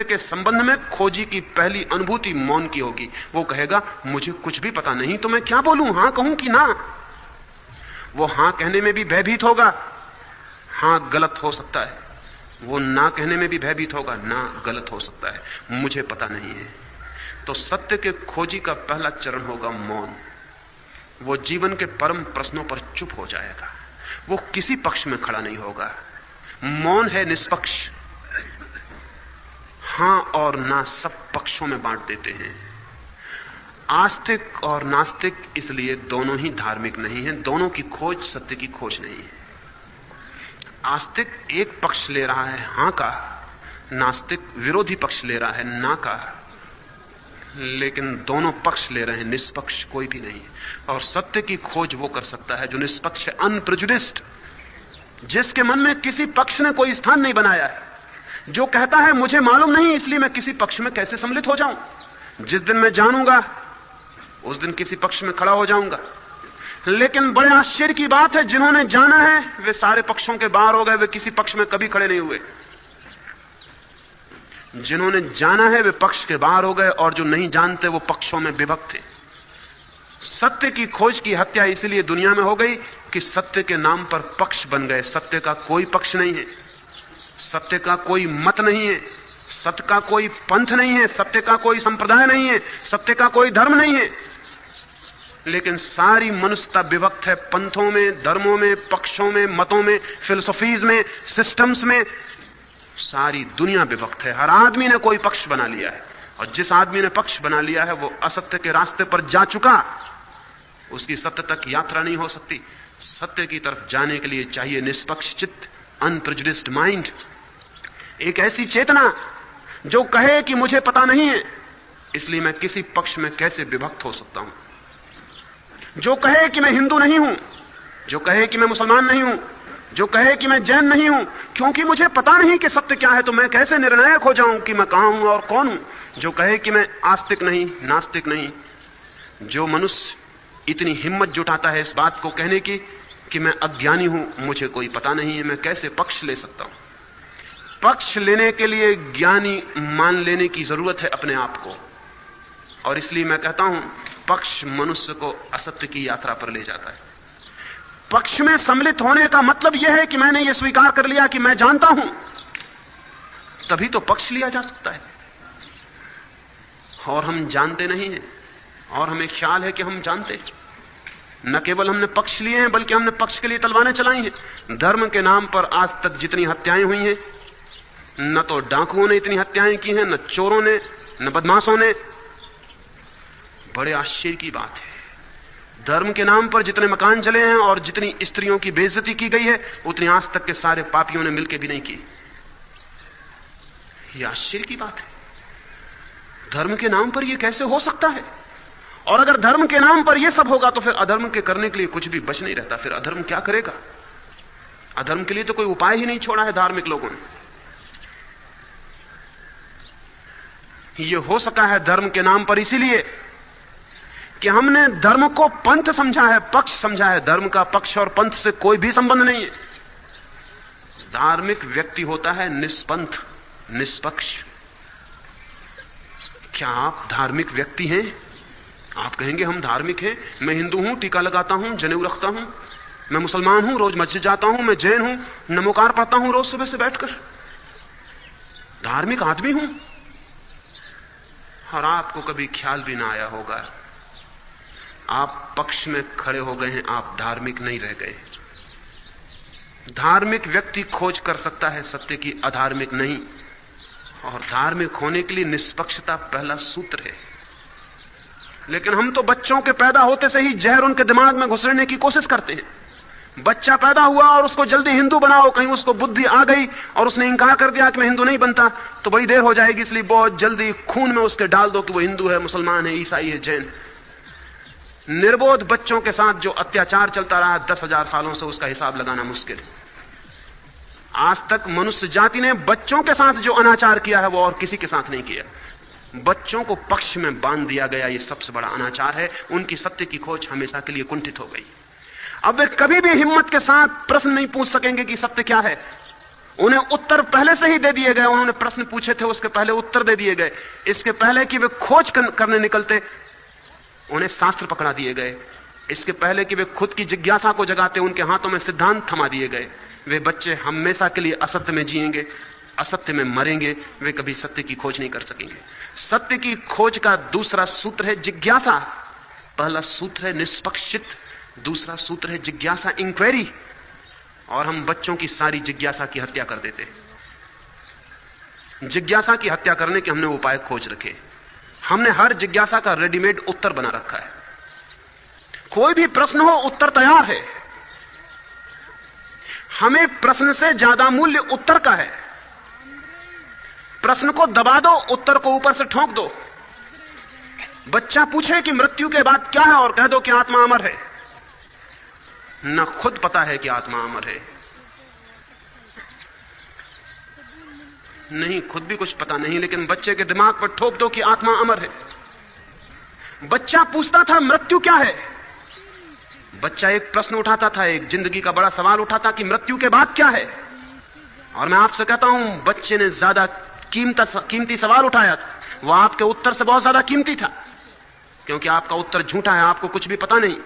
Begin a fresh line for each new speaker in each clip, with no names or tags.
के संबंध में खोजी की पहली अनुभूति मौन की होगी। वो कहेगा मुझे कुछ भी पता नहीं, तो मैं क्या बोलूं, हां कहूं कि ना। वो हां कहने में भी भयभीत होगा, हां गलत हो सकता है। वो ना कहने में भी भयभीत होगा, ना गलत हो सकता है, मुझे पता नहीं है। तो सत्य के खोजी का पहला चरण होगा मौन। वो जीवन के परम प्रश्नों पर चुप हो जाएगा, वो किसी पक्ष में खड़ा नहीं होगा। मौन है निष्पक्ष, हां और ना सब पक्षों में बांट देते हैं। आस्तिक और नास्तिक इसलिए दोनों ही धार्मिक नहीं है, दोनों की खोज सत्य की खोज नहीं है। आस्तिक एक पक्ष ले रहा है हां का, नास्तिक विरोधी पक्ष ले रहा है ना का, लेकिन दोनों पक्ष ले रहे हैं, निष्पक्ष कोई भी नहीं। और सत्य की खोज वो कर सकता है जो निष्पक्ष है, अनप्रेजुडिस्ड, जिसके मन में किसी पक्ष ने कोई स्थान नहीं बनाया है, जो कहता है मुझे मालूम नहीं इसलिए मैं किसी पक्ष में कैसे सम्मिलित हो जाऊं। जिस दिन मैं जानूंगा उस दिन किसी पक्ष में खड़ा हो जाऊंगा। लेकिन बड़े आश्चर्य की बात है, जिन्होंने जाना है वे सारे पक्षों के बाहर हो गए, वे किसी पक्ष में कभी खड़े नहीं हुए। जिन्होंने जाना है वे पक्ष के बाहर हो गए, और जो नहीं जानते वो पक्षों में विभक्त थे। सत्य की खोज की हत्या इसलिए दुनिया में हो गई कि सत्य के नाम पर पक्ष बन गए। सत्य का कोई पक्ष नहीं है, सत्य का कोई मत नहीं है, सत्य का कोई पंथ नहीं है, सत्य का कोई संप्रदाय नहीं है, सत्य का कोई धर्म नहीं है। लेकिन सारी मनुष्यता विभक्त है पंथों में, धर्मों में, पक्षों में, मतों में, फिलोसफीज में, सिस्टम्स में। सारी दुनिया विभक्त है। हर आदमी ने कोई पक्ष बना लिया है, और जिस आदमी ने पक्ष बना लिया है वो असत्य के रास्ते पर जा चुका, उसकी सत्य तक यात्रा नहीं हो सकती। सत्य की तरफ जाने के लिए चाहिए निष्पक्ष चित्त, अनप्रेजुडिस्ड माइंड, एक ऐसी चेतना जो कहे कि मुझे पता नहीं है इसलिए मैं किसी पक्ष में कैसे विभक्त हो सकता हूं, जो कहे कि मैं हिंदू नहीं हूं, जो कहे कि मैं मुसलमान नहीं हूं, जो कहे कि मैं जैन नहीं हूं, क्योंकि मुझे पता नहीं कि सत्य क्या है तो मैं कैसे निर्णायक हो जाऊं कि मैं कहां हूं और कौन हूं। जो कहे कि मैं आस्तिक नहीं, नास्तिक नहीं, जो मनुष्य इतनी हिम्मत जुटाता है इस बात को कहने की कि मैं अज्ञानी हूं, मुझे कोई पता नहीं है, मैं कैसे पक्ष ले सकता हूं। पक्ष लेने के लिए ज्ञानी मान लेने की जरूरत है अपने आप को, और इसलिए मैं कहता हूं पक्ष मनुष्य को असत्य की यात्रा पर ले जाता है। पक्ष में सम्मिलित होने का मतलब यह है कि मैंने यह स्वीकार कर लिया कि मैं जानता हूं, तभी तो पक्ष लिया जा सकता है। और हम जानते नहीं हैं, और हमें ख्याल है कि हम जानते हैं। न केवल हमने पक्ष लिए हैं बल्कि हमने पक्ष के लिए तलवारें चलाई हैं। धर्म के नाम पर आज तक जितनी हत्याएं हुई हैं, न तो डाकुओं ने इतनी हत्याएं की हैं, न चोरों ने, न बदमाशों ने। बड़े आश्चर्य की बात है, धर्म के नाम पर जितने मकान जले हैं और जितनी स्त्रियों की बेइज्जती की गई है उतनी आज तक के सारे पापियों ने मिलकर भी नहीं की। यह आश्चर्य की बात है। धर्म के नाम पर यह कैसे हो सकता है? और अगर धर्म के नाम पर यह सब होगा तो फिर अधर्म के करने के लिए कुछ भी बच नहीं रहता। फिर अधर्म क्या करेगा? अधर्म के लिए तो कोई उपाय ही नहीं छोड़ा है धार्मिक लोगों ने। यह हो सका है धर्म के नाम पर इसीलिए कि हमने धर्म को पंथ समझा है, पक्ष समझा है। धर्म का पक्ष और पंथ से कोई भी संबंध नहीं है। धार्मिक व्यक्ति होता है निष्पंथ, निष्पक्ष। क्या आप धार्मिक व्यक्ति हैं? आप कहेंगे हम धार्मिक हैं, मैं हिंदू हूं, टीका लगाता हूं, जनेऊ रखता हूं, मैं मुसलमान हूं, रोज मस्जिद जाता हूं, मैं जैन हूं, नमोकार पढ़ता हूं रोज सुबह से बैठकर, धार्मिक आदमी हूं। और आपको कभी ख्याल भी ना आया होगा, आप पक्ष में खड़े हो गए हैं, आप धार्मिक नहीं रह गए। धार्मिक व्यक्ति खोज कर सकता है सत्य की, अधार्मिक नहीं। और धार्मिक होने के लिए निष्पक्षता पहला सूत्र है। लेकिन हम तो बच्चों के पैदा होते से ही जहर उनके दिमाग में घुसने की कोशिश करते हैं। बच्चा पैदा हुआ और उसको जल्दी हिंदू बनाओ, कहीं उसको बुद्धि आ गई और उसने इंकार कर दिया कि मैं हिंदू नहीं बनता तो बड़ी देर हो जाएगी, इसलिए बहुत जल्दी खून में उसके डाल दो कि वो हिंदू है, मुसलमान है, ईसाई है, जैन। निर्बोध बच्चों के साथ जो अत्याचार चलता रहा 10,000 सालों से, उसका हिसाब लगाना मुश्किल है। आज तक मनुष्य जाति ने बच्चों के साथ जो अनाचार किया है वो और किसी के साथ नहीं किया। बच्चों को पक्ष में बांध दिया गया, ये सबसे बड़ा अनाचार है। उनकी सत्य की खोज हमेशा के लिए कुंठित हो गई। अब वे कभी भी हिम्मत के साथ प्रश्न नहीं पूछ सकेंगे कि सत्य क्या है। उन्हें उत्तर पहले से ही दे दिए गए, उन्होंने प्रश्न पूछे थे उसके पहले उत्तर दे दिए गए। इसके पहले कि वे खोज करने निकलते उन्हें शास्त्र पकड़ा दिए गए। इसके पहले कि वे खुद की जिज्ञासा को जगाते उनके हाथों में सिद्धांत थमा दिए गए। वे बच्चे हमेशा के लिए असत्य में जिएंगे, असत्य में मरेंगे, वे कभी सत्य की खोज नहीं कर सकेंगे। सत्य की खोज का दूसरा सूत्र है जिज्ञासा। पहला सूत्र है निष्पक्षित, दूसरा सूत्र है जिज्ञासा, इंक्वायरी। और हम बच्चों की सारी जिज्ञासा की हत्या कर देते हैं। जिज्ञासा की हत्या करने के हमने उपाय खोज रखे। हमने हर जिज्ञासा का रेडीमेड उत्तर बना रखा है। कोई भी प्रश्न हो, उत्तर तैयार है। हमें प्रश्न से ज्यादा मूल्य उत्तर का है। प्रश्न को दबा दो, उत्तर को ऊपर से ठोंक दो। बच्चा पूछे कि मृत्यु के बाद क्या है और कह दो कि आत्मा अमर है। न खुद पता है कि आत्मा अमर है, नहीं खुद भी कुछ पता नहीं, लेकिन बच्चे के दिमाग पर ठोक दो कि आत्मा अमर है। बच्चा पूछता था मृत्यु क्या है। बच्चा एक प्रश्न उठाता था, एक जिंदगी का बड़ा सवाल उठाता कि मृत्यु के बाद क्या है। और मैं आपसे कहता हूं, बच्चे ने ज्यादा कीमती सवाल उठाया था। वह आपके उत्तर से बहुत ज्यादा कीमती था, क्योंकि आपका उत्तर झूठा है, आपको कुछ भी पता नहीं।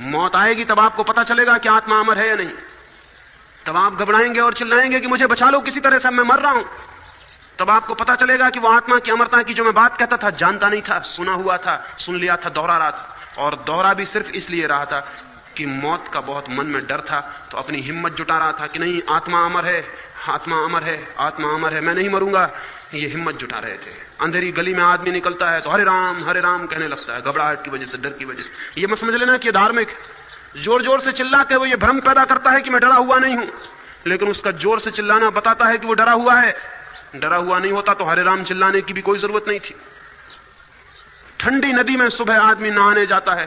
मौत आएगी तब आपको पता चलेगा कि आत्मा अमर है या नहीं। तब आप घबराएंगे और चिल्लाएंगे कि मुझे बचा लो किसी तरह से, मैं मर रहा हूं। तब आपको पता चलेगा कि वो आत्मा की अमरता की जो मैं बात कहता था, जानता नहीं था, सुना हुआ था, सुन लिया था, दोहरा रहा था। और दोहरा भी सिर्फ इसलिए रहा था कि मौत का बहुत मन में डर था, तो अपनी हिम्मत जुटा रहा था कि नहीं, आत्मा अमर है, आत्मा अमर है, आत्मा अमर है, मैं नहीं मरूंगा। ये हिम्मत जुटा रहे थे। अंधेरी गली में आदमी निकलता है तो हरे राम कहने लगता है, घबराहट की वजह से, डर की वजह से। ये मत समझ लेना कि धार्मिक जोर जोर से चिल्ला के वो ये भ्रम पैदा करता है कि मैं डरा हुआ नहीं हूं, लेकिन उसका जोर से चिल्लाना बताता है कि वो डरा हुआ है। डरा हुआ नहीं होता तो हरे राम चिल्लाने की भी कोई जरूरत नहीं थी। ठंडी नदी में सुबह आदमी नहाने जाता है,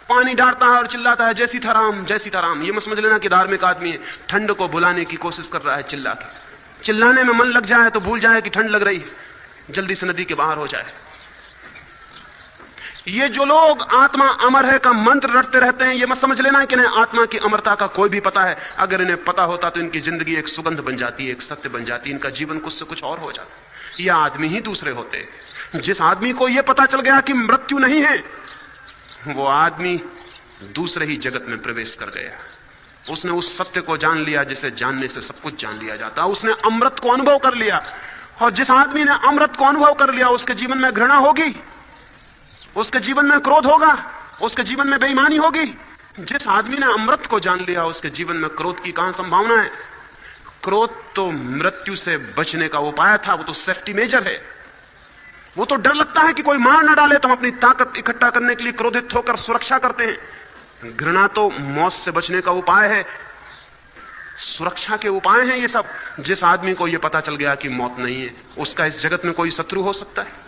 पानी डालता है और चिल्लाता है, जय सीताराम, जय सीताराम। ये मत समझ लेना कि धार्मिक आदमी है, ठंड को भुलाने की कोशिश कर रहा है चिल्ला के। चिल्लाने में मन लग जाए तो भूल जाए कि ठंड लग रही है, जल्दी से नदी के बाहर हो जाए। ये जो लोग आत्मा अमर है का मंत्र रटते रहते हैं, ये मत समझ लेना कि इन्हें आत्मा की अमरता का कोई भी पता है। अगर इन्हें पता होता तो इनकी जिंदगी एक सुगंध बन जाती, एक सत्य बन जाती, इनका जीवन कुछ से कुछ और हो जाता। ये आदमी ही दूसरे होते। जिस आदमी को यह पता चल गया कि मृत्यु नहीं है, वो आदमी दूसरे ही जगत में प्रवेश कर गया। उसने उस सत्य को जान लिया जिसे जानने से सब कुछ जान लिया जाता। उसने अमृत को अनुभव कर लिया, और जिस आदमी ने अमृत को अनुभव कर लिया उसके जीवन में घृणा होगी, उसके जीवन में क्रोध होगा, उसके जीवन में बेईमानी होगी। जिस आदमी ने अमृत को जान लिया उसके जीवन में क्रोध की कहां संभावना है। क्रोध तो मृत्यु से बचने का उपाय था, वो तो सेफ्टी मेजर है। वो तो डर लगता है कि कोई मार ना डाले तो हम अपनी ताकत इकट्ठा करने के लिए क्रोधित होकर सुरक्षा करते हैं। घृणा तो मौत से बचने का उपाय है, सुरक्षा के उपाय हैं ये सब। जिस आदमी को यह पता चल गया कि मौत नहीं है, उसका इस जगत में कोई शत्रु हो सकता है?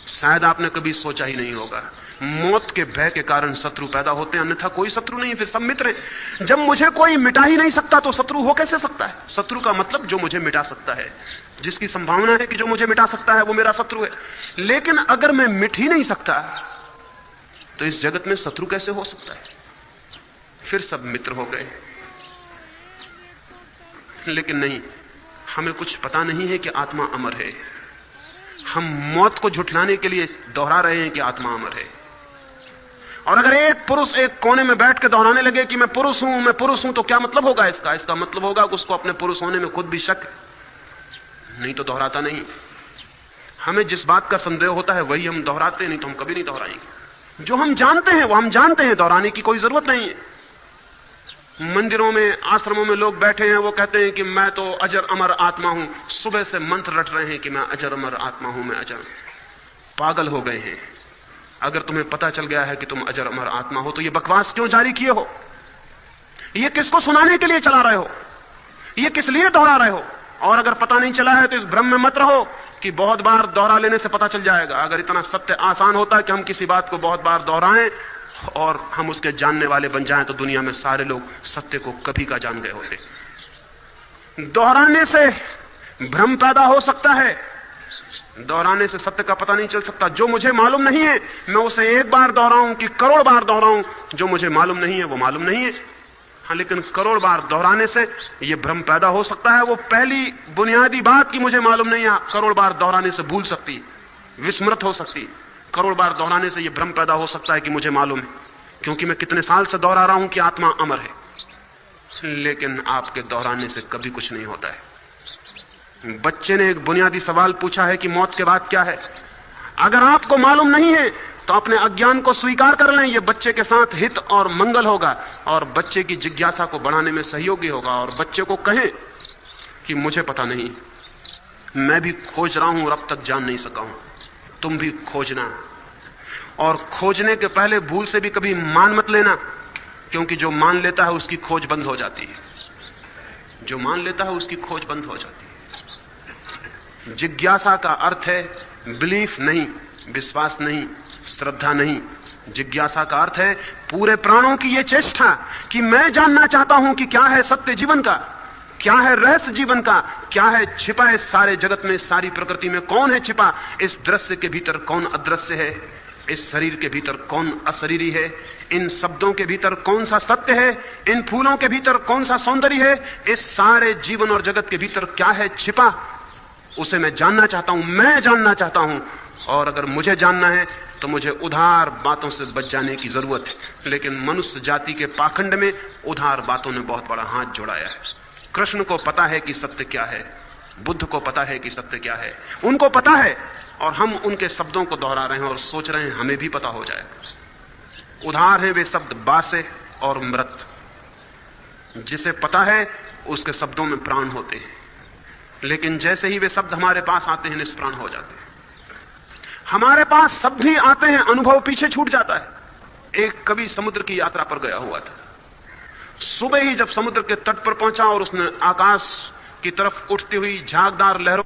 शायद आपने कभी सोचा ही नहीं होगा। मौत के भय के कारण शत्रु पैदा होते हैं, अन्यथा कोई शत्रु नहीं, फिर सब मित्र हैं। जब मुझे कोई मिटा ही नहीं सकता तो शत्रु हो कैसे सकता है? शत्रु का मतलब जो मुझे मिटा सकता है, जिसकी संभावना है कि जो मुझे मिटा सकता है वो मेरा शत्रु है। लेकिन अगर मैं मिट ही नहीं सकता तो इस जगत में शत्रु कैसे हो सकता है? फिर सब मित्र हो गए। लेकिन नहीं, हमें कुछ पता नहीं है कि आत्मा अमर है। हम मौत को झुठलाने के लिए दोहरा रहे हैं कि आत्मा अमर है। और अगर एक पुरुष एक कोने में बैठ के दोहराने लगे कि मैं पुरुष हूं, मैं पुरुष हूं, तो क्या मतलब होगा इसका? इसका मतलब होगा कि उसको अपने पुरुष होने में खुद भी शक, नहीं तो दोहराता नहीं। हमें जिस बात का संदेह होता है वही हम दोहराते हैं, नहीं तो हम कभी नहीं दोहराएंगे। जो हम जानते हैं वो हम जानते हैं, दोहराने की कोई जरूरत नहीं है। मंदिरों में, आश्रमों में लोग बैठे हैं, वो कहते हैं कि मैं तो अजर अमर आत्मा हूं। सुबह से मंत्र रट रहे हैं कि मैं अजर अमर आत्मा हूं, मैं अजर। पागल हो गए हैं। अगर तुम्हें पता चल गया है कि तुम अजर अमर आत्मा हो तो ये बकवास क्यों जारी किए हो? ये किसको सुनाने के लिए चला रहे हो? ये किस लिए दोहरा रहे हो? और अगर पता नहीं चला है तो इस भ्रम में मत रहो कि बहुत बार दोहरा लेने से पता चल जाएगा। अगर इतना सत्य आसान होता कि हम किसी बात को बहुत बार दोहराएं और हम उसके जानने वाले बन जाएं तो दुनिया में सारे लोग सत्य को कभी का जान गए होते। दोहराने से भ्रम पैदा हो सकता है, दोहराने से सत्य का पता नहीं चल सकता। जो मुझे मालूम नहीं है मैं उसे एक बार दोहराऊं कि करोड़ बार दोहराऊं, जो मुझे मालूम नहीं है वो मालूम नहीं है। हाँ, लेकिन करोड़ बार दोहराने से यह भ्रम पैदा हो सकता है। वो पहली बुनियादी बात की मुझे मालूम नहीं है, करोड़ बार दोहराने से भूल सकती है, विस्मृत हो सकती है। करोड़ बार दोहराने से यह भ्रम पैदा हो सकता है कि मुझे मालूम है, क्योंकि मैं कितने साल से दोहरा रहा हूं कि आत्मा अमर है। लेकिन आपके दोहराने से कभी कुछ नहीं होता है। बच्चे ने एक बुनियादी सवाल पूछा है कि मौत के बाद क्या है। अगर आपको मालूम नहीं है तो अपने अज्ञान को स्वीकार कर लें, यह बच्चे के साथ हित और मंगल होगा और बच्चे की जिज्ञासा को बढ़ाने में सहयोगी होगा। और बच्चे को कहें कि मुझे पता नहीं, मैं भी खोज रहा हूं और अब तक जान नहीं सका हूं, तुम भी खोजना। और खोजने के पहले भूल से भी कभी मान मत लेना, क्योंकि जो मान लेता है उसकी खोज बंद हो जाती है। जो मान लेता है उसकी खोज बंद हो जाती है। जिज्ञासा का अर्थ है बिलीफ नहीं, विश्वास नहीं, श्रद्धा नहीं। जिज्ञासा का अर्थ है पूरे प्राणों की यह चेष्टा कि मैं जानना चाहता हूं कि क्या है सत्य जीवन का, क्या है रहस्य जीवन का, क्या है छिपा इस सारे जगत में, इस सारी प्रकृति में, कौन है छिपा इस दृश्य के भीतर, कौन अदृश्य है, इस शरीर के भीतर कौन अशरीरी है, इन शब्दों के भीतर कौन सा सत्य है, इन फूलों के भीतर कौन सा सौंदर्य है, इस सारे जीवन और जगत के भीतर क्या है छिपा, उसे मैं जानना चाहता हूं, मैं जानना चाहता हूं। और अगर मुझे जानना है तो मुझे उधार बातों से बच जाने की जरूरत है। लेकिन मनुष्य जाति के पाखंड में उधार बातों ने बहुत बड़ा हाथ जोड़ाया है। कृष्ण को पता है कि सत्य क्या है, बुद्ध को पता है कि सत्य क्या है, उनको पता है, और हम उनके शब्दों को दोहरा रहे हैं और सोच रहे हैं हमें भी पता हो जाए। उधार है वे शब्द बासे और मृत। जिसे पता है उसके शब्दों में प्राण होते हैं, लेकिन जैसे ही वे शब्द हमारे पास आते हैं निष्प्राण हो जाते हैं। हमारे पास शब्द ही आते हैं, अनुभव पीछे छूट जाता है। एक कवि समुद्र की यात्रा पर गया हुआ था। सुबह ही जब समुद्र के तट पर पहुंचा और उसने आकाश की तरफ उठती हुई झागदार लहरों